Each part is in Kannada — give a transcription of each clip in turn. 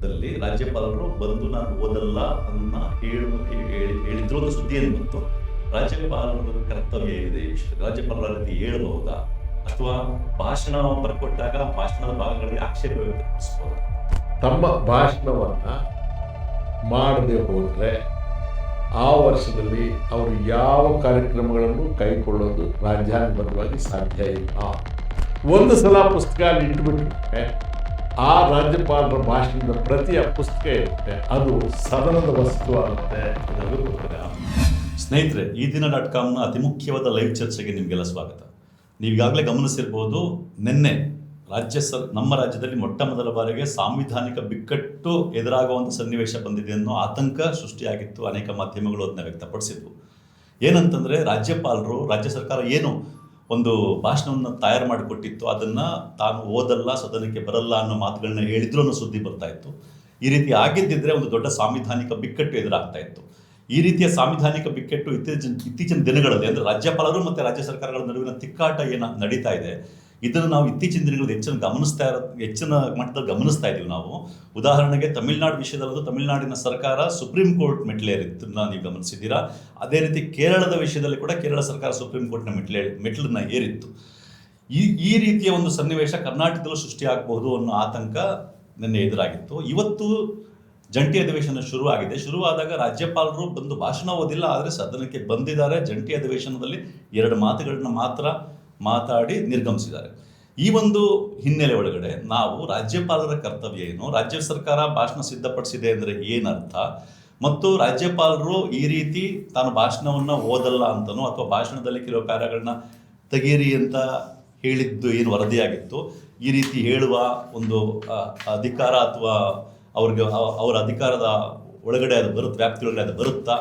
ದಲ್ಲಿ ರಾಜ್ಯಪಾಲರು ಬಂದು ನಾನು ಓದಲ್ಲ ಅನ್ನ ಹೇಳಿದ್ರು ಅನ್ನೋ ಸುದ್ದಿ ಏನು ಬಂತು. ರಾಜ್ಯಪಾಲರ ಕರ್ತವ್ಯ ಏನಿದೆ ಈ ವಿಷಯದಲ್ಲಿ? ರಾಜ್ಯಪಾಲರ ರೀತಿ ಹೇಳಬಹುದಾ, ಅಥವಾ ಭಾಷಣ ಬರ್ಕೊಟ್ಟಾಗ ಭಾಷಣದ ಭಾಗಗಳಿಗೆ ಆಕ್ಷೇಪ ವ್ಯಕ್ತಪಡಿಸಬಹುದಾ? ತಮ್ಮ ಭಾಷಣವನ್ನ ಮಾಡದೆ ಹೋದರೆ ಆ ವರ್ಷದಲ್ಲಿ ಅವರು ಯಾವ ಕಾರ್ಯಕ್ರಮಗಳನ್ನು ಕೈಗೊಳ್ಳೋದು ರಾಜ್ಯಾಂಗಬದ್ಧವಾಗಿ ಸಾಧ್ಯ ಇಲ್ಲ. ಒಂದು ಸಲ ಪುಸ್ತಕ ಅಲ್ಲಿ ಇಟ್ಬಿಟ್ರೆ ಆ ರಾಜ್ಯಪಾಲರ ಭಾಷಣದ ಪ್ರತಿಯ ಪುಸ್ತಕ ಇರುತ್ತೆ, ಅದು ಸದನದ ವಸ್ತು ಆಗುತ್ತೆ. ಸ್ನೇಹಿತರೆ, ಈ ದಿನ .comನ ಅತಿ ಮುಖ್ಯವಾದ ಲೈವ್ ಚರ್ಚೆಗೆ ನಿಮಗೆಲ್ಲ ಸ್ವಾಗತ. ನೀವೀಗಾಗಲೇ ಗಮನಿಸಿರ್ಬೋದು, ನಿನ್ನೆ ನಮ್ಮ ರಾಜ್ಯದಲ್ಲಿ ಮೊಟ್ಟ ಮೊದಲ ಬಾರಿಗೆ ಸಾಂವಿಧಾನಿಕ ಬಿಕ್ಕಟ್ಟು ಎದುರಾಗುವಂಥ ಸನ್ನಿವೇಶ ಬಂದಿದೆ ಅನ್ನೋ ಆತಂಕ ಸೃಷ್ಟಿಯಾಗಿತ್ತು. ಅನೇಕ ಮಾಧ್ಯಮಗಳು ಅದನ್ನ ವ್ಯಕ್ತಪಡಿಸಿದ್ವು. ಏನಂತಂದರೆ, ರಾಜ್ಯಪಾಲರು, ರಾಜ್ಯ ಸರ್ಕಾರ ಏನು ಒಂದು ಭಾಷಣವನ್ನು ತಯಾರು ಮಾಡಿಕೊಟ್ಟಿತ್ತು, ಅದನ್ನು ತಾನು ಓದಲ್ಲ, ಸದನಕ್ಕೆ ಬರಲ್ಲ ಅನ್ನೋ ಮಾತುಗಳನ್ನ ಹೇಳಿದ್ರು ಅನ್ನೋ ಸುದ್ದಿ ಬರ್ತಾ ಇತ್ತು. ಈ ರೀತಿ ಆಗಿದ್ದಿದ್ರೆ ಒಂದು ದೊಡ್ಡ ಸಾಂವಿಧಾನಿಕ ಬಿಕ್ಕಟ್ಟು ಎದುರಾಗ್ತಾ ಇತ್ತು. ಈ ರೀತಿಯ ಸಾಂವಿಧಾನಿಕ ಬಿಕ್ಕಟ್ಟು ಇತ್ತೀಚಿನ ದಿನಗಳಲ್ಲಿ, ಅಂದರೆ ರಾಜ್ಯಪಾಲರು ಮತ್ತು ರಾಜ್ಯ ಸರ್ಕಾರಗಳ ನಡುವಿನ ತಿಕ್ಕಾಟ ಏನು ನಡೀತಾ ಇದೆ, ಇದನ್ನು ನಾವು ಇತ್ತೀಚಿನ ದಿನಗಳಲ್ಲಿ ಹೆಚ್ಚಿನ ಮಟ್ಟದಲ್ಲಿ ಗಮನಿಸ್ತಾ ಇದ್ದೀವಿ ನಾವು. ಉದಾಹರಣೆಗೆ ತಮಿಳುನಾಡು ವಿಷಯದಲ್ಲದು ತಮಿಳುನಾಡಿನ ಸರ್ಕಾರ ಸುಪ್ರೀಂ ಕೋರ್ಟ್ ಮೆಟ್ಲೇರಿದ್ದನ್ನ ನೀವು ಗಮನಿಸಿದ್ದೀರಾ. ಅದೇ ರೀತಿ ಕೇರಳದ ವಿಷಯದಲ್ಲಿ ಕೂಡ ಕೇರಳ ಸರ್ಕಾರ ಸುಪ್ರೀಂ ಕೋರ್ಟ್ನ ಮೆಟ್ಲನ್ನ ಏರಿತ್ತು. ಈ ರೀತಿಯ ಒಂದು ಸನ್ನಿವೇಶ ಕರ್ನಾಟಕದಲ್ಲೂ ಸೃಷ್ಟಿಯಾಗಬಹುದು ಅನ್ನೋ ಆತಂಕ ನಿನ್ನೆ ಎದುರಾಗಿತ್ತು. ಇವತ್ತು ಜಂಟಿ ಅಧಿವೇಶನ ಶುರುವಾದಾಗ ರಾಜ್ಯಪಾಲರು ಬಂದು ಭಾಷಣ ಓದಿಲ್ಲ, ಆದರೆ ಸದನಕ್ಕೆ ಬಂದಿದ್ದಾರೆ. ಜಂಟಿ ಅಧಿವೇಶನದಲ್ಲಿ 2 ಮಾತುಗಳನ್ನ ಮಾತ್ರ ಮಾತಾಡಿ ನಿರ್ಗಮಿಸಿದ್ದಾರೆ. ಈ ಒಂದು ಹಿನ್ನೆಲೆ ಒಳಗಡೆ ನಾವು ರಾಜ್ಯಪಾಲರ ಕರ್ತವ್ಯ ಏನು, ರಾಜ್ಯ ಸರ್ಕಾರ ಭಾಷಣ ಸಿದ್ಧಪಡಿಸಿದೆ ಅಂದರೆ ಏನರ್ಥ, ಮತ್ತು ರಾಜ್ಯಪಾಲರು ಈ ರೀತಿ ತಾನು ಭಾಷಣವನ್ನು ಓದಲ್ಲ ಅಂತನೋ ಅಥವಾ ಭಾಷಣದಲ್ಲಿ ಕೆಲವು ಕಾರ್ಯಗಳನ್ನ ತೆಗೀರಿ ಅಂತ ಹೇಳಿದ್ದು ಏನು ವರದಿಯಾಗಿತ್ತು, ಈ ರೀತಿ ಹೇಳುವ ಒಂದು ಅಧಿಕಾರ ಅಥವಾ ಅವರ ಅಧಿಕಾರದ ಒಳಗಡೆ ಅದು ಬರುತ್ತೆ, ವ್ಯಾಪ್ತಿಯೊಳಗಡೆ ಅದು ಬರುತ್ತಾ,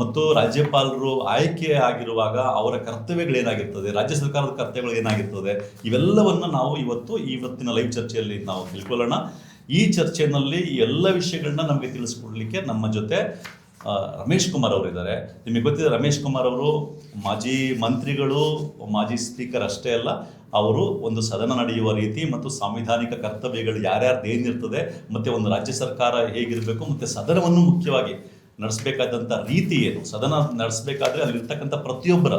ಮತ್ತು ರಾಜ್ಯಪಾಲರು ಆಯ್ಕೆ ಆಗಿರುವಾಗ ಅವರ ಕರ್ತವ್ಯಗಳೇನಾಗಿರ್ತದೆ, ರಾಜ್ಯ ಸರ್ಕಾರದ ಕರ್ತವ್ಯಗಳು ಏನಾಗಿರ್ತದೆ, ಇವೆಲ್ಲವನ್ನು ನಾವು ಇವತ್ತಿನ ಲೈವ್ ಚರ್ಚೆಯಲ್ಲಿ ನಾವು ತಿಳ್ಕೊಳ್ಳೋಣ. ಈ ಚರ್ಚೆಯಲ್ಲಿ ಎಲ್ಲ ವಿಷಯಗಳನ್ನ ನಮಗೆ ತಿಳಿಸ್ಕೊಡ್ಲಿಕ್ಕೆ ನಮ್ಮ ಜೊತೆ ರಮೇಶ್ ಕುಮಾರ್ ಅವರು ಇದ್ದಾರೆ. ನಿಮಗೆ ಗೊತ್ತಿದೆ, ರಮೇಶ್ ಕುಮಾರ್ ಅವರು ಮಾಜಿ ಮಂತ್ರಿಗಳು, ಮಾಜಿ ಸ್ಪೀಕರ್ ಅಷ್ಟೇ ಅಲ್ಲ, ಅವರು ಒಂದು ಸದನ ನಡೆಯುವ ರೀತಿ ಮತ್ತು ಸಾಂವಿಧಾನಿಕ ಕರ್ತವ್ಯಗಳು ಯಾರ್ಯಾರ್ದು ಏನಿರ್ತದೆ, ಮತ್ತು ಒಂದು ರಾಜ್ಯ ಸರ್ಕಾರ ಹೇಗಿರಬೇಕು, ಮತ್ತು ಸದನವನ್ನು ಮುಖ್ಯವಾಗಿ ನಡೆಸಬೇಕಾದಂಥ ರೀತಿ ಏನು, ಸದನ ನಡೆಸಬೇಕಾದ್ರೆ ಅಲ್ಲಿರ್ತಕ್ಕಂಥ ಪ್ರತಿಯೊಬ್ಬರ,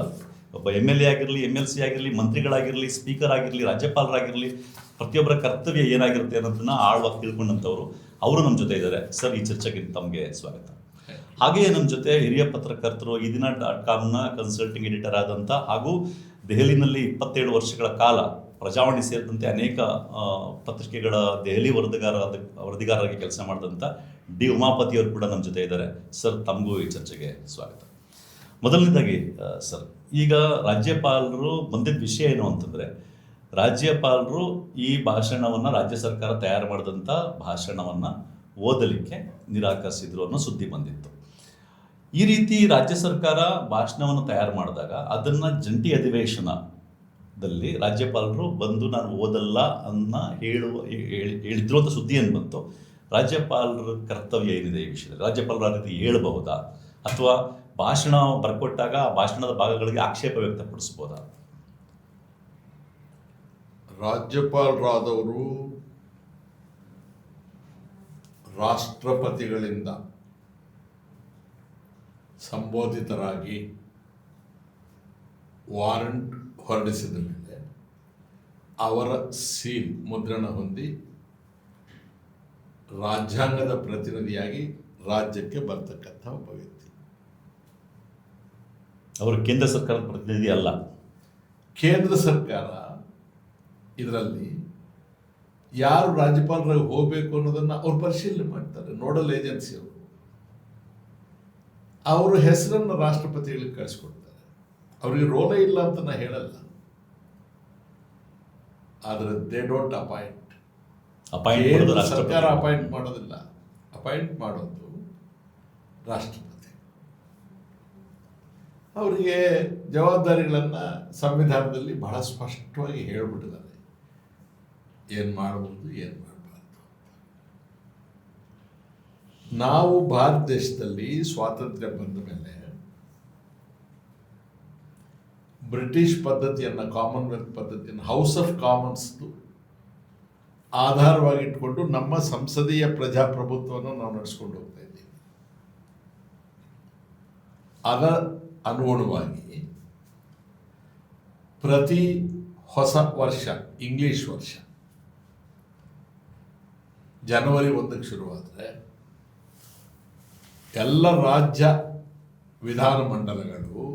ಒಬ್ಬ MLA ಆಗಿರಲಿ, MLC ಆಗಿರಲಿ, ಮಂತ್ರಿಗಳಾಗಿರಲಿ, ಸ್ಪೀಕರ್ ಆಗಿರಲಿ, ರಾಜ್ಯಪಾಲರಾಗಿರಲಿ, ಪ್ರತಿಯೊಬ್ಬರ ಕರ್ತವ್ಯ ಏನಾಗಿರುತ್ತೆ ಅನ್ನೋದನ್ನ ಆಳವಾಗಿ ತಿಳ್ಕೊಂಡಂಥವ್ರು ಅವರು ನಮ್ಮ ಜೊತೆ ಇದ್ದಾರೆ. ಸರ್, ಈ ಚರ್ಚೆಗೆ ತಮಗೆ ಸ್ವಾಗತ. ಹಾಗೆಯೇ ನಮ್ಮ ಜೊತೆ ಹಿರಿಯ ಪತ್ರಕರ್ತರು, ಈ ದಿನ .comನ ಕನ್ಸಲ್ಟಿಂಗ್ ಎಡಿಟರ್ ಆದಂಥ ಹಾಗೂ ದೆಹಲಿನಲ್ಲಿ 27 ವರ್ಷಗಳ ಕಾಲ ಪ್ರಜಾವಾಣಿ ಸೇರಿದಂತೆ ಅನೇಕ ಪತ್ರಿಕೆಗಳ ದೆಹಲಿ ವರದಿಗಾರರಾಗಿ ಕೆಲಸ ಮಾಡಿದಂಥ ಡಿ ಉಮಾಪತಿಯವರು ಕೂಡ ನಮ್ಮ ಜೊತೆ ಇದ್ದಾರೆ. ಸರ್, ತಮಗೂ ಈ ಚರ್ಚೆಗೆ ಸ್ವಾಗತ. ಮೊದಲನೇದಾಗಿ ಸರ್, ಈಗ ರಾಜ್ಯಪಾಲರು ಬಂದಿದ್ದ ವಿಷಯ ಏನು ಅಂತಂದರೆ, ರಾಜ್ಯಪಾಲರು ಈ ಭಾಷಣವನ್ನು, ರಾಜ್ಯ ಸರ್ಕಾರ ತಯಾರು ಮಾಡಿದಂಥ ಭಾಷಣವನ್ನು ಓದಲಿಕ್ಕೆ ನಿರಾಕರಿಸಿದ್ರು ಅನ್ನೋ ಸುದ್ದಿ ಬಂದಿತ್ತು. ಈ ರೀತಿ ರಾಜ್ಯ ಸರ್ಕಾರ ಭಾಷಣವನ್ನು ತಯಾರು ಮಾಡಿದಾಗ ಅದನ್ನು ಜಂಟಿ ಅಧಿವೇಶನದಲ್ಲಿ ರಾಜ್ಯಪಾಲರು ಬಂದು ನಾನು ಓದಲ್ಲ ಹೇಳಿದ್ರು ಅಂತ ಸುದ್ದಿ ಏನು ಬಂತು. ರಾಜ್ಯಪಾಲರ ಕರ್ತವ್ಯ ಏನಿದೆ ಈ ವಿಷಯದಲ್ಲಿ? ರಾಜ್ಯಪಾಲರ ರೀತಿ ಹೇಳಬಹುದಾ, ಅಥವಾ ಭಾಷಣ ಬರ್ಕೊಟ್ಟಾಗ ಆ ಭಾಷಣದ ಭಾಗಗಳಿಗೆ ಆಕ್ಷೇಪ ವ್ಯಕ್ತಪಡಿಸಬಹುದಾ? ರಾಜ್ಯಪಾಲರಾದವರು ರಾಷ್ಟ್ರಪತಿಗಳಿಂದ ಸಂಬೋಧಿತರಾಗಿ ವಾರಂಟ್ ಹೊರಡಿಸಿದ ಮೇಲೆ ಅವರ ಸೀಲ್ ಮುದ್ರಣ ಹೊಂದಿ ರಾಜ್ಯಾಂಗದ ಪ್ರತಿನಿಧಿಯಾಗಿ ರಾಜ್ಯಕ್ಕೆ ಬರ್ತಕ್ಕಂಥ ಒಬ್ಬ ವ್ಯಕ್ತಿ. ಅವರು ಕೇಂದ್ರ ಸರ್ಕಾರದ ಪ್ರತಿನಿಧಿ ಅಲ್ಲ. ಕೇಂದ್ರ ಸರ್ಕಾರ ಇದರಲ್ಲಿ ಯಾರು ರಾಜ್ಯಪಾಲರಾಗಿ ಹೋಗಬೇಕು ಅನ್ನೋದನ್ನು ಅವ್ರು ಪರಿಶೀಲನೆ ಮಾಡ್ತಾರೆ. ನೋಡಲ್ ಏಜೆನ್ಸಿ ಅವರು ಹೆಸರನ್ನು ರಾಷ್ಟ್ರಪತಿಗಳಿಗೆ ಕಳಿಸ್ಕೊಡ್ತಾರೆ. ಅವರಿಗೆ ರೋಲೇ ಇಲ್ಲ ಅಂತ ನಾ ಹೇಳಲ್ಲ, ಆದರೆ ದೇ ಡೋಂಟ್ ಅಪಾಯಿಂಟ್. ಸರ್ಕಾರ ಅಪಾಯಿಂಟ್ ಮಾಡೋದಿಲ್ಲ, ಅಪಾಯಿಂಟ್ ಮಾಡೋದು ರಾಷ್ಟ್ರಪತಿ. ಅವರಿಗೆ ಜವಾಬ್ದಾರಿಗಳನ್ನು ಸಂವಿಧಾನದಲ್ಲಿ ಬಹಳ ಸ್ಪಷ್ಟವಾಗಿ ಹೇಳ್ಬಿಟ್ಟಿದ್ದಾರೆ, ಏನು ಮಾಡಬಹುದು, ಏನು ಮಾಡಬಾರ್ದು. ನಾವು ಭಾರತ ದೇಶದಲ್ಲಿ ಸ್ವಾತಂತ್ರ್ಯ ಬಂದ ಮೇಲೆ ಬ್ರಿಟಿಷ್ ಪದ್ಧತಿಯನ್ನು, ಕಾಮನ್ವೆಲ್ತ್ ಪದ್ಧತಿಯನ್ನು, ಹೌಸ್ ಆಫ್ ಕಾಮನ್ಸ್ ಆಧಾರವಾಗಿ ಇಟ್ಕೊಂಡು ನಮ್ಮ ಸಂಸದೀಯ ಪ್ರಜಾಪ್ರಭುತ್ವವನ್ನು ನಾವು ನಡೆಸ್ಕೊಂಡು ಹೋಗ್ತಾ ಇದ್ದೀವಿ. ಅದರ ಅನುಗುಣವಾಗಿ ಪ್ರತಿ ಹೊಸ ವರ್ಷ ಇಂಗ್ಲಿಷ್ ವರ್ಷ ಜನವರಿ 1ಕ್ಕೆ ಶುರುವಾದರೆ ಎಲ್ಲ ರಾಜ್ಯ ವಿಧಾನಮಂಡಲಗಳು,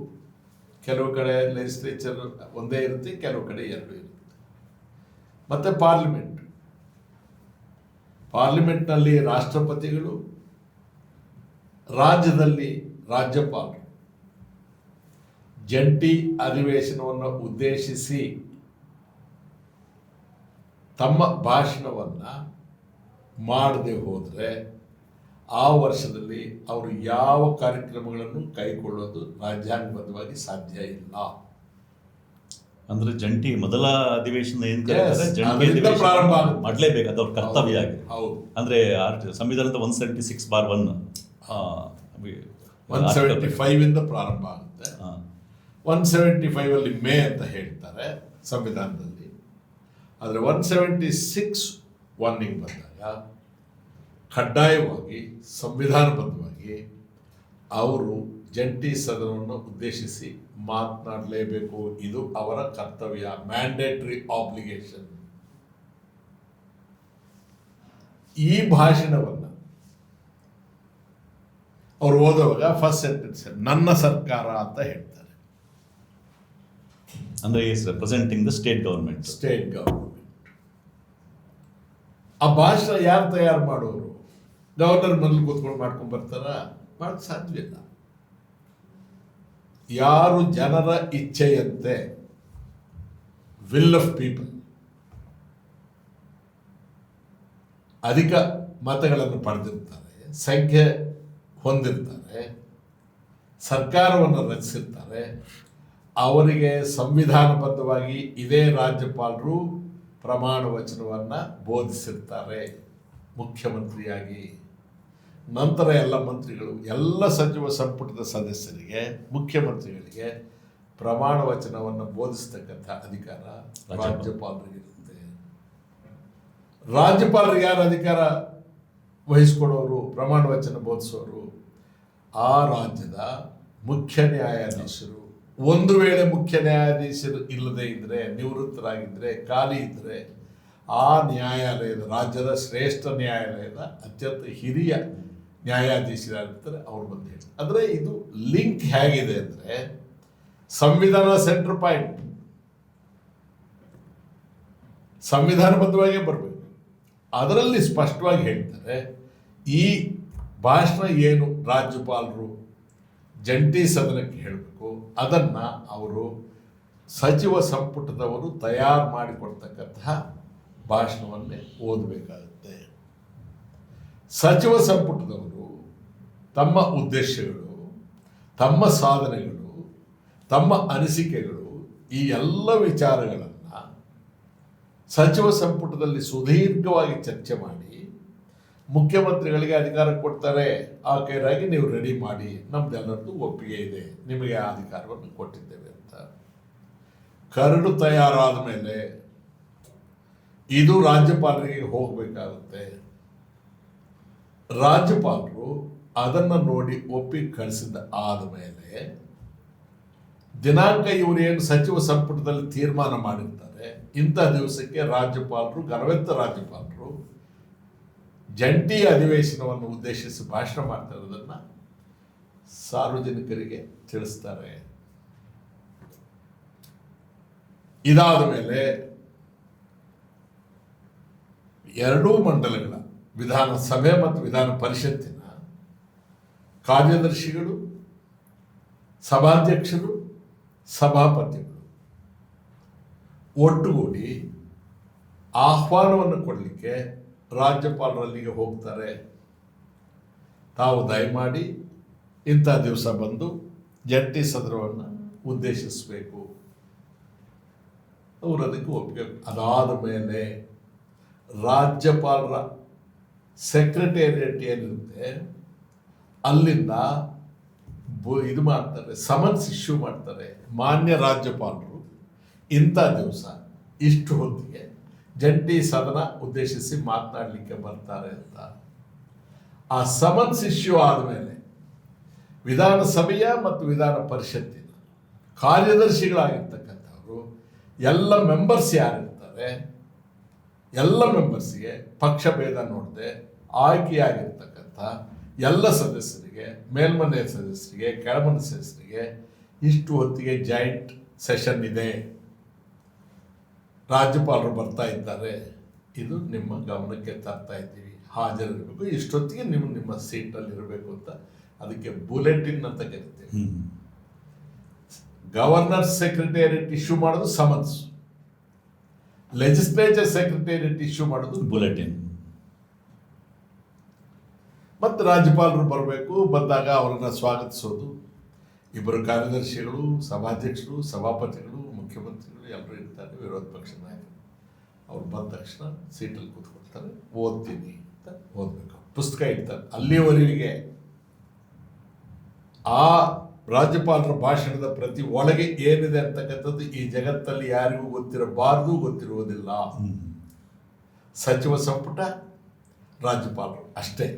ಕೆಲವು ಕಡೆ ಲೆಜಿಸ್ಲೇಚರ್ ಒಂದೇ ಇರುತ್ತೆ, ಕೆಲವು ಕಡೆ 2 ಇರುತ್ತೆ. ಮತ್ತು ಪಾರ್ಲಿಮೆಂಟ್ನಲ್ಲಿ ರಾಷ್ಟ್ರಪತಿಗಳು, ರಾಜ್ಯದಲ್ಲಿ ರಾಜ್ಯಪಾಲರು ಜಂಟಿ ಅಧಿವೇಶನವನ್ನು ಉದ್ದೇಶಿಸಿ ತಮ್ಮ ಭಾಷಣವನ್ನು ಮಾಡದೆ ಹೋದರೆ ಆ ವರ್ಷದಲ್ಲಿ ಅವರು ಯಾವ ಕಾರ್ಯಕ್ರಮಗಳನ್ನು ಕೈಗೊಳ್ಳೋದು ರಾಜ್ಯಾಂಗಬದ್ಧವಾಗಿ ಸಾಧ್ಯ ಇಲ್ಲ. ಅಂದ್ರೆ ಜಂಟಿ ಮೊದಲ ಅಧಿವೇಶನ ಏನ್ Yes, ಕರೀತಾರೆ, ಜಂಟಿ ಅದರಿಂದ ಅಧಿವೇಶನ ಪ್ರಾರಂಭ ಆಗುತ್ತೆ. ಮಾಡಲೇಬೇಕು, ಅದು ಅವ್ರ ಕರ್ತವ್ಯ ಆಗಿದೆ. ಹೌದು. ಅಂದ್ರೆ ಸಂವಿಧಾನದ 176/1 175 ಇಂದ ಪ್ರಾರಂಭ ಆಗುತ್ತೆ. 175 ಅಲ್ಲಿ ಮೇ ಅಂತ ಹೇಳ್ತಾರೆ ಸಂವಿಧಾನದಲ್ಲಿ. ಆದರೆ 176 1 ಬಂದಾಗ ಕಡ್ಡಾಯವಾಗಿ ಸಂವಿಧಾನಬದ್ಧವಾಗಿ ಅವರು ಜಂಟಿ ಸದನವನ್ನು ಉದ್ದೇಶಿಸಿ ಮಾತನಾಡಲೇಬೇಕು. ಇದು ಅವರ ಕರ್ತವ್ಯ, ಮ್ಯಾಂಡೇಟರಿ ಆಬ್ಲಿಗೇಷನ್. ಈ ಭಾಷಣವನ್ನು ಅವ್ರು ಓದುವಾಗ ಫಸ್ಟ್ ಸೆಂಟೆನ್ಸ್ ನನ್ನ ಸರ್ಕಾರ ಅಂತ ಹೇಳ್ತಾರೆ. ಅಂದ್ರೆ is representing the state government. State government. ಆ ಭಾಷಣ ಯಾರು ತಯಾರು ಮಾಡೋರು? ಗವರ್ನರ್ ಮೊದಲು ಕೂತ್ಕೊಂಡು ಮಾಡ್ಕೊಂಡು ಬರ್ತಾರ? ಮಾಡಕ್ಕೆ ಸಾಧ್ಯವಿಲ್ಲ. ಯಾರು ಜನರ ಇಚ್ಛೆಯಂತೆ, ವಿಲ್ ಆಫ್ ಪೀಪಲ್, ಅಧಿಕ ಮತಗಳನ್ನು ಪಡೆದಿರ್ತಾರೆ, ಸಂಖ್ಯೆ ಹೊಂದಿರ್ತಾರೆ, ಸರ್ಕಾರವನ್ನು ರಚಿಸಿರ್ತಾರೆ, ಅವರಿಗೆ ಸಂವಿಧಾನಬದ್ಧವಾಗಿ ಇದೇ ರಾಜ್ಯಪಾಲರು ಪ್ರಮಾಣ ವಚನವನ್ನು ಬೋಧಿಸಿರ್ತಾರೆ ಮುಖ್ಯಮಂತ್ರಿಯಾಗಿ. ನಂತರ ಎಲ್ಲ ಮಂತ್ರಿಗಳು, ಎಲ್ಲ ಸಚಿವ ಸಂಪುಟದ ಸದಸ್ಯರಿಗೆ, ಮುಖ್ಯಮಂತ್ರಿಗಳಿಗೆ ಪ್ರಮಾಣ ವಚನವನ್ನು ಬೋಧಿಸ್ತಕ್ಕಂಥ ಅಧಿಕಾರ ರಾಜ್ಯಪಾಲರಿಗಿರುತ್ತೆ. ರಾಜ್ಯಪಾಲರಿಗೆ ಯಾರು ಅಧಿಕಾರ ವಹಿಸ್ಕೊಡೋರು, ಪ್ರಮಾಣ ವಚನ ಬೋಧಿಸೋರು? ಆ ರಾಜ್ಯದ ಮುಖ್ಯ ನ್ಯಾಯಾಧೀಶರು. ಒಂದು ವೇಳೆ ಮುಖ್ಯ ನ್ಯಾಯಾಧೀಶರು ಇಲ್ಲದೇ ಇದ್ದರೆ, ನಿವೃತ್ತರಾಗಿದ್ದರೆ, ಖಾಲಿ ಇದ್ದರೆ, ಆ ನ್ಯಾಯಾಲಯದ, ರಾಜ್ಯದ ಶ್ರೇಷ್ಠ ನ್ಯಾಯಾಲಯದ ಅತ್ಯಂತ ಹಿರಿಯ ನ್ಯಾಯಾಧೀಶರಾಗಿರ್ತಾರೆ, ಅವ್ರು ಬಂದು ಹೇಳಿ. ಅಂದರೆ ಇದು ಲಿಂಕ್ ಹೇಗಿದೆ ಅಂದರೆ, ಸಂವಿಧಾನ ಸೆಂಟರ್ ಪಾಯಿಂಟ್, ಸಂವಿಧಾನಬದ್ಧವಾಗೇ ಬರಬೇಕು. ಅದರಲ್ಲಿ ಸ್ಪಷ್ಟವಾಗಿ ಹೇಳ್ತಾರೆ, ಈ ಭಾಷಣ ಏನು ರಾಜ್ಯಪಾಲರು ಜಂಟಿ ಸದನಕ್ಕೆ ಹೇಳಬೇಕು, ಅದನ್ನು ಅವರು ಸಚಿವ ಸಂಪುಟದವರು ತಯಾರು ಮಾಡಿಕೊಡ್ತಕ್ಕಂತಹ ಭಾಷಣವನ್ನೇ ಓದಬೇಕಾಗುತ್ತೆ. ಸಚಿವ ಸಂಪುಟದವರು ತಮ್ಮ ಉದ್ದೇಶಗಳು, ತಮ್ಮ ಸಾಧನೆಗಳು, ತಮ್ಮ ಅನಿಸಿಕೆಗಳು, ಈ ಎಲ್ಲ ವಿಚಾರಗಳನ್ನು ಸಚಿವ ಸಂಪುಟದಲ್ಲಿ ಸುದೀರ್ಘವಾಗಿ ಚರ್ಚೆ ಮಾಡಿ ಮುಖ್ಯಮಂತ್ರಿಗಳಿಗೆ ಅಧಿಕಾರ ಕೊಡ್ತಾರೆ. ಆ ಕೈರಾಗಿ ನೀವು ರೆಡಿ ಮಾಡಿ, ನಮ್ದೆಲ್ಲರದ್ದು ಒಪ್ಪಿಗೆ ಇದೆ, ನಿಮಗೆ ಆ ಅಧಿಕಾರವನ್ನು ಕೊಟ್ಟಿದ್ದೇವೆ ಅಂತ. ಕರಡು ತಯಾರಾದ ಮೇಲೆ ಇದು ರಾಜ್ಯಪಾಲರಿಗೆ ಹೋಗಬೇಕಾಗುತ್ತೆ. ರಾಜ್ಯಪಾಲರು ಅದನ್ನು ನೋಡಿ ಒಪ್ಪಿ ಕಳಿಸಿದ ಆದಮೇಲೆ ದಿನಾಂಕ ಇವರೇನು ಸಚಿವ ಸಂಪುಟದಲ್ಲಿ ತೀರ್ಮಾನ ಮಾಡಿರ್ತಾರೆ, ಇಂಥ ದಿವಸಕ್ಕೆ ರಾಜ್ಯಪಾಲರು, ಗಣವೆತ್ತ ರಾಜ್ಯಪಾಲರು ಜಂಟಿ ಅಧಿವೇಶನವನ್ನು ಉದ್ದೇಶಿಸಿ ಭಾಷಣ ಮಾಡ್ತಾ ಇರೋದನ್ನು ಸಾರ್ವಜನಿಕರಿಗೆ ತಿಳಿಸ್ತಾರೆ. ಇದಾದ ಮೇಲೆ ಎರಡೂ ಮಂಡಲಗಳ ವಿಧಾನಸಭೆ ಮತ್ತು ವಿಧಾನ ಪರಿಷತ್ತಿನ ಕಾರ್ಯದರ್ಶಿಗಳು, ಸಭಾಧ್ಯಕ್ಷರು, ಸಭಾಪತಿಗಳು ಒಟ್ಟುಗೂಡಿ ಆಹ್ವಾನವನ್ನು ಕೊಡಲಿಕ್ಕೆ ರಾಜ್ಯಪಾಲರಲ್ಲಿಗೆ ಹೋಗ್ತಾರೆ. ತಾವು ದಯಮಾಡಿ ಇಂಥ ದಿವಸ ಬಂದು ಜಂಟಿ ಸದನವನ್ನು ಉದ್ದೇಶಿಸಬೇಕು. ಅವರು ಅದಕ್ಕೆ ಒಪ್ಪಿಗೆ. ಅದಾದ ಮೇಲೆ ರಾಜ್ಯಪಾಲರ ಸೆಕ್ರೆಟೇರಿಯಟ್ ಏನಿರುತ್ತೆ ಅಲ್ಲಿಂದ ಇದು ಮಾಡ್ತಾರೆ, ಸಮನ್ಸ್ ಇಶ್ಯೂ ಮಾಡ್ತಾರೆ. ಮಾನ್ಯ ರಾಜ್ಯಪಾಲರು ಇಂಥ ದಿವಸ ಇಷ್ಟು ಹೊತ್ತಿಗೆ ಜಂಟಿ ಸದನ ಉದ್ದೇಶಿಸಿ ಮಾತನಾಡಲಿಕ್ಕೆ ಬರ್ತಾರೆ ಅಂತ. ಆ ಸಮನ್ಸ್ ಇಶ್ಯೂ ಆದಮೇಲೆ ವಿಧಾನಸಭೆಯ ಮತ್ತು ವಿಧಾನ ಪರಿಷತ್ತಿನ ಕಾರ್ಯದರ್ಶಿಗಳಾಗಿರ್ತಕ್ಕಂಥವರು ಎಲ್ಲ ಮೆಂಬರ್ಸ್ ಯಾರಿರ್ತಾರೆ, ಎಲ್ಲ ಮೆಂಬರ್ಸ್ಗೆ ಪಕ್ಷ ಭೇದ ನೋಡದೆ ಆಯ್ಕೆಯಾಗಿರ್ತಕ್ಕಂಥ ಎಲ್ಲ ಸದಸ್ಯರಿಗೆ, ಮೇಲ್ಮನೆ ಸದಸ್ಯರಿಗೆ, ಕೆಳಮನೆ ಸದಸ್ಯರಿಗೆ ಇಷ್ಟು ಹೊತ್ತಿಗೆ ಜಾಯಿಂಟ್ ಸೆಷನ್ ಇದೆ, ರಾಜ್ಯಪಾಲರು ಬರ್ತಾ ಇದ್ದಾರೆ, ಇದು ನಿಮ್ಮ ಗಮನಕ್ಕೆ ತರ್ತಾ ಇದ್ದೀವಿ, ಹಾಜರಿರಬೇಕು, ಇಷ್ಟೊತ್ತಿಗೆ ನಿಮ್ಮ ಸೀಟಲ್ಲಿ ಇರಬೇಕು ಅಂತ ಅದಕ್ಕೆ ಬುಲೆಟಿನ್ ಅಂತ ಕರಿತೇವೆ. ಗವರ್ನರ್ ಸೆಕ್ರೆಟೇರಿಯಟ್ ಇಶ್ಯೂ ಮಾಡೋದು ಸಮನ್ಸ್, ಲೆಜಿಸ್ಲೇಚರ್ ಸೆಕ್ರೆಟೇರಿಯಟ್ ಇಶ್ಯೂ ಮಾಡೋದು ಬುಲೆಟಿನ್. ಮತ್ತು ರಾಜ್ಯಪಾಲರು ಬರಬೇಕು, ಬಂದಾಗ ಅವರನ್ನು ಸ್ವಾಗತಿಸೋದು. ಇಬ್ಬರು ಕಾರ್ಯದರ್ಶಿಗಳು, ಸಭಾಧ್ಯಕ್ಷರು, ಸಭಾಪತಿಗಳು, ಮುಖ್ಯಮಂತ್ರಿಗಳು ಎಲ್ಲರೂ ಇರ್ತಾರೆ, ವಿರೋಧ ಪಕ್ಷದ ನಾಯಕರು. ಅವ್ರು ಬಂದ ತಕ್ಷಣ ಸೀಟಲ್ಲಿ ಕೂತ್ಕೊಳ್ತಾರೆ, ಓದ್ತೀನಿ ಅಂತ ಓದಬೇಕು, ಪುಸ್ತಕ ಇಡ್ತಾರೆ. ಅಲ್ಲಿಯವರೆಗೆ ಆ ರಾಜ್ಯಪಾಲರ ಭಾಷಣದ ಪ್ರತಿ ಒಳಗೆ ಏನಿದೆ ಅಂತಕ್ಕಂಥದ್ದು ಈ ಜಗತ್ತಲ್ಲಿ ಯಾರಿಗೂ ಗೊತ್ತಿರಬಾರ್ದು, ಗೊತ್ತಿರುವುದಿಲ್ಲ. ಸಚಿವ ಸಂಪುಟ, ರಾಜ್ಯಪಾಲರು ಅಷ್ಟೇ.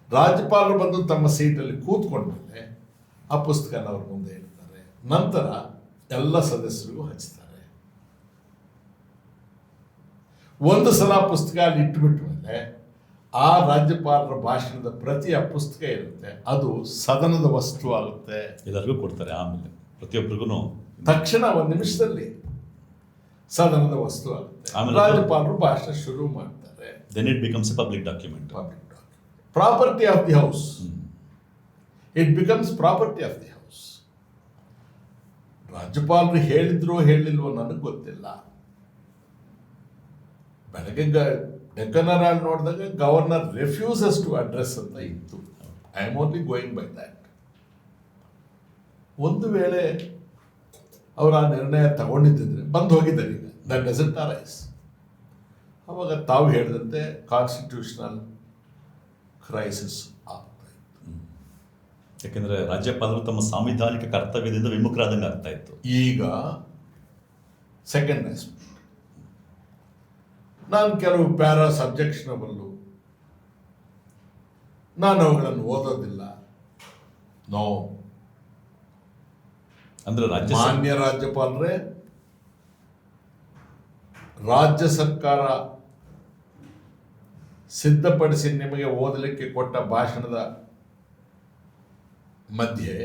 ರಾಜ್ಯಪಾಲರು ಬಂದು ತಮ್ಮ ಸೀಟಲ್ಲಿ ಕೂತ್ಕೊಂಡ್ಮೇಲೆ ಆ ಪುಸ್ತಕನ ಅವ್ರ ಮುಂದೆ ಇಡ್ತಾರೆ. ನಂತರ ಎಲ್ಲ ಸದಸ್ಯರಿಗೂ ಹಂಚ್ತಾರೆ. ಒಂದು ಸಲ ಪುಸ್ತಕ ಅಲ್ಲಿ ಇಟ್ಟುಬಿಟ್ಟ ಮೇಲೆ ಆ ರಾಜ್ಯಪಾಲರ ಭಾಷಣದ ಪ್ರತಿ ಆ ಪುಸ್ತಕ ಇರುತ್ತೆ, ಅದು ಸದನದ ವಸ್ತು ಆಗುತ್ತೆ. ಎಲ್ಲರಿಗೂ ಕೊಡ್ತಾರೆ. ಆಮೇಲೆ ಪ್ರತಿಯೊಬ್ಬರಿಗೂ ತಕ್ಷಣ ಒಂದು ನಿಮಿಷದಲ್ಲಿ ಸದನದ ವಸ್ತು ಆಗುತ್ತೆ. ಆಮೇಲೆ ರಾಜ್ಯಪಾಲರು ಭಾಷಣ ಶುರು ಮಾಡ್ತಾರೆ. Then it becomes a public document. Property of the house. It becomes property of the house. ರಾಜ್ಯಪಾಲರು ಹೇಳಿದ್ರು ಹೇಳಿಲ್ವೋ ನನಗೆ ಗೊತ್ತಿಲ್ಲ. ಬೆಳಗ್ಗೆ ಡೆಕ್ಕನ್ ಹೆರಾಲ್ಡ್ ನೋಡಿದಾಗ ಗವರ್ನರ್ ರೆಫ್ಯೂಸಸ್ ಟು ಅಡ್ರೆಸ್ ಅಂತ ಇತ್ತು. I am only going by that. ಒಂದು ವೇಳೆ ಅವರು ಆ ನಿರ್ಣಯ ತಗೊಂಡಿದ್ದರೆ ಬಂದು ಹೋಗಿದ್ದಾರೆ, ಈಗ ದಟ್ ಡಸಂಟ್ ಅರೈಸ್. ಅವಾಗ ತಾವು ಹೇಳಿದಂತೆ ಕಾನ್ಸ್ಟಿಟ್ಯೂಷನಲ್ ಕ್ರೈಸಿಸ್ ಆಗ್ತಾ ಇತ್ತು. ಯಾಕೆಂದ್ರೆ ರಾಜ್ಯಪಾಲರು ತಮ್ಮ ಸಾಂವಿಧಾನಿಕ ಕರ್ತವ್ಯದಿಂದ ವಿಮುಖರಾದಂಗೆ ಆಗ್ತಾ ಇತ್ತು. ಈಗ ಸೆಕೆಂಡ್ ಆಸ್ಪೆಕ್ಟ್, ನಾನು ಕೆಲವು ಪ್ಯಾರಾ ಸಬ್ಜೆಕ್ಷನಬಲ್ಲು, ನಾನು ಅವುಗಳನ್ನು ಓದೋದಿಲ್ಲ. ನೋ, ಅಂದ್ರೆ ಮಾನ್ಯ ರಾಜ್ಯಪಾಲರೇ, ರಾಜ್ಯ ಸರ್ಕಾರ ಸಿದ್ಧಪಡಿಸಿ ನಿಮಗೆ ಓದಲಿಕ್ಕೆ ಕೊಟ್ಟ ಭಾಷಣದ ಮಧ್ಯೆ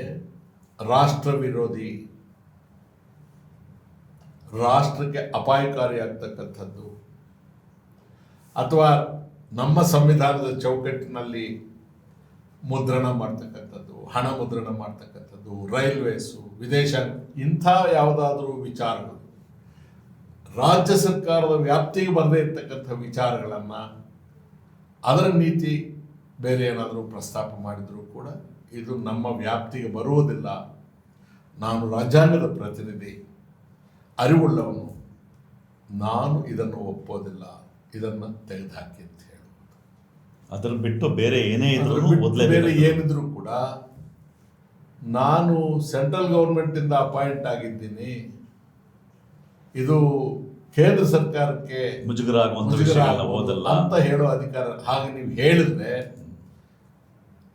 ರಾಷ್ಟ್ರ ವಿರೋಧಿ, ರಾಷ್ಟ್ರಕ್ಕೆ ಅಪಾಯಕಾರಿಯಾಗ್ತಕ್ಕಂಥದ್ದು ಅಥವಾ ನಮ್ಮ ಸಂವಿಧಾನದ ಚೌಕಟ್ಟಿನಲ್ಲಿ ಮುದ್ರಣ ಮಾಡ್ತಕ್ಕಂಥದ್ದು, ಹಣ ಮುದ್ರಣ ಮಾಡ್ತಕ್ಕಂಥದ್ದು, ರೈಲ್ವೇಸು, ವಿದೇಶಾಂಗ, ಇಂಥ ಯಾವುದಾದ್ರೂ ವಿಚಾರಗಳು ರಾಜ್ಯ ಸರ್ಕಾರದ ವ್ಯಾಪ್ತಿಗೆ ಬರದೇ ಇರ್ತಕ್ಕಂಥ ವಿಚಾರಗಳನ್ನು, ಅದರ ನೀತಿ ಬೇರೆ ಏನಾದರೂ ಪ್ರಸ್ತಾಪ ಮಾಡಿದರೂ ಕೂಡ ಇದು ನಮ್ಮ ವ್ಯಾಪ್ತಿಗೆ ಬರುವುದಿಲ್ಲ. ನಾನು ರಾಜ್ಯಾಂಗದ ಪ್ರತಿನಿಧಿ, ಅರಿವುಳ್ಳವನು, ನಾನು ಇದನ್ನು ಒಪ್ಪೋದಿಲ್ಲ, ಇದನ್ನು ತೆಗೆದುಹಾಕಿ ಅಂತ ಹೇಳುವುದು. ಅದರ ಬಿಟ್ಟು ಬೇರೆ ಏನೇ ಇದ್ರೂ ಬೇರೆ ಏನಿದ್ರು ಕೂಡ ನಾನು ಸೆಂಟ್ರಲ್ ಗೌರ್ಮೆಂಟಿಂದ ಅಪಾಯಿಂಟ್ ಆಗಿದ್ದೀನಿ, ಇದು ಕೇಂದ್ರ ಸರ್ಕಾರಕ್ಕೆ ಮುಜುಗರ ಓದಲ್ಲ ಅಂತ ಹೇಳೋ ಅಧಿಕಾರ. ಹಾಗೆ ನೀವು ಹೇಳಿದ್ರೆ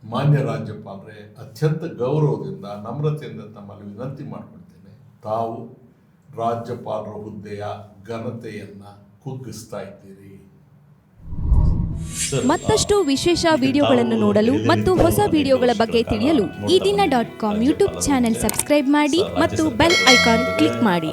ಮಾನ್ಯ ರಾಜ್ಯಪಾಲರೇ, ಅತ್ಯಂತ ಗೌರವದಿಂದ, ನಮ್ರತೆಯಿಂದ ತಮ್ಮಲ್ಲಿ ವಿನಂತಿ ಮಾಡಿಕೊಳ್ತೇನೆ, ತಾವು ರಾಜ್ಯಪಾಲರ ಹುದ್ದೆಯ ಘನತೆಯನ್ನ ಕುಗ್ಗಿಸ್ತಾ ಇದ್ದೀರಿ. ಮತ್ತಷ್ಟು ವಿಶೇಷ ವಿಡಿಯೋಗಳನ್ನು ನೋಡಲು ಮತ್ತು ಹೊಸ ವಿಡಿಯೋಗಳ ಬಗ್ಗೆ ತಿಳಿಯಲು eDina.com ಯೂಟ್ಯೂಬ್ ಚಾನೆಲ್ ಸಬ್ಸ್ಕ್ರೈಬ್ ಮಾಡಿ ಮತ್ತು ಬೆಲ್ ಐಕಾನ್ ಕ್ಲಿಕ್ ಮಾಡಿ.